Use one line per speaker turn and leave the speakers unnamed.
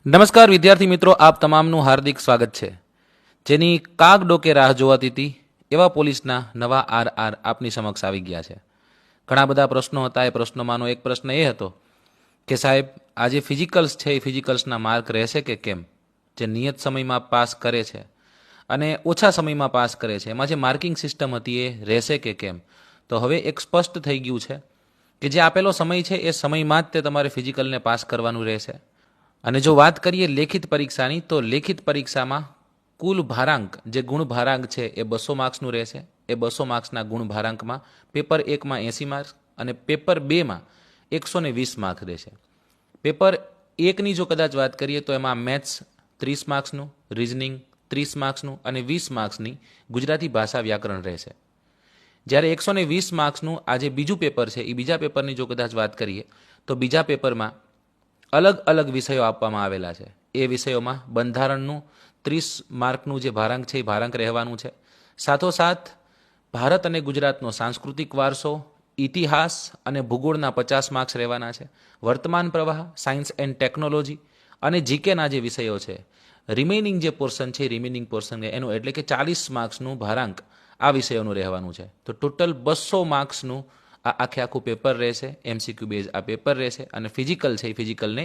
નમસ્કાર વિદ્યાર્થી મિત્રો, આપ તમામનું હાર્દિક સ્વાગત છે. જેની કાગ ડોકે રાહ જોવાતી હતી એવા પોલીસના નવા આરઆર આપની સમક્ષ આવી ગયા છે. ઘણા બધા પ્રશ્નો હતા. એ પ્રશ્નોમાંનો એક પ્રશ્ન એ હતો કે સાહેબ, આ જે ફિઝિકલ્સ છે એ ફિઝિકલ્સના માર્ક રહેશે કે કેમ? જે નિયત સમયમાં પાસ કરે છે અને ઓછા સમયમાં પાસ કરે છે, એમાં જે માર્કિંગ સિસ્ટમ હતી એ રહેશે કે કેમ? તો હવે એક સ્પષ્ટ થઈ ગયું છે કે જે આપેલો સમય છે એ સમયમાં જ તે તમારે ફિઝિકલને પાસ કરવાનું રહેશે. અને જો વાત કરીએ લેખિત પરીક્ષાની, તો લેખિત પરીક્ષામાં કુલ ભારાંક, જે ગુણ ભારાંક છે એ 200 માર્ક્સનું રહેશે. એ 200 માર્ક્સના ગુણ ભારાંકમાં પેપર 1માં 80 માર્ક્સ અને પેપર 2માં 120 માર્ક રહેશે. પેપર 1ની જો કદાચ વાત કરીએ તો એમાં મેથ્સ 30 માર્ક્સનું, રિઝનિંગ 30 માર્ક્સનું અને 20 માર્ક્સની ગુજરાતી ભાષા વ્યાકરણ રહેશે. જ્યારે 120 માર્ક્સનું આ જે બીજું પેપર છે એ બીજા પેપરની જો કદાચ વાત કરીએ તો બીજા પેપરમાં અલગ અલગ વિષયો આપવામાં આવેલા છે. એ વિષયોમાં બંધારણનું 30 માર્કનું જે ભારાંક છે એ ભારાંક રહેવાનું છે. સાથોસાથ ભારત અને ગુજરાતનો સાંસ્કૃતિક વારસો, ઇતિહાસ અને ભૂગોળના 50 માર્ક્સ રહેવાના છે. વર્તમાન પ્રવાહ, સાયન્સ એન્ડ ટેકનોલોજી અને જીકેના જે વિષયો છે, રિમેઇનિંગ જે પોર્શન છે રિમેઇનિંગ પોર્શન એનું એટલે કે 40 માર્ક્સનું ભારાંક આ વિષયોનું રહેવાનું છે. તો ટોટલ 200 માર્ક્સનું આ આખે આખું પેપર રહેશે. એમસીક્યુ બેઝ આ પેપર રહેશે અને ફિઝિકલ છે એ ફિઝિકલને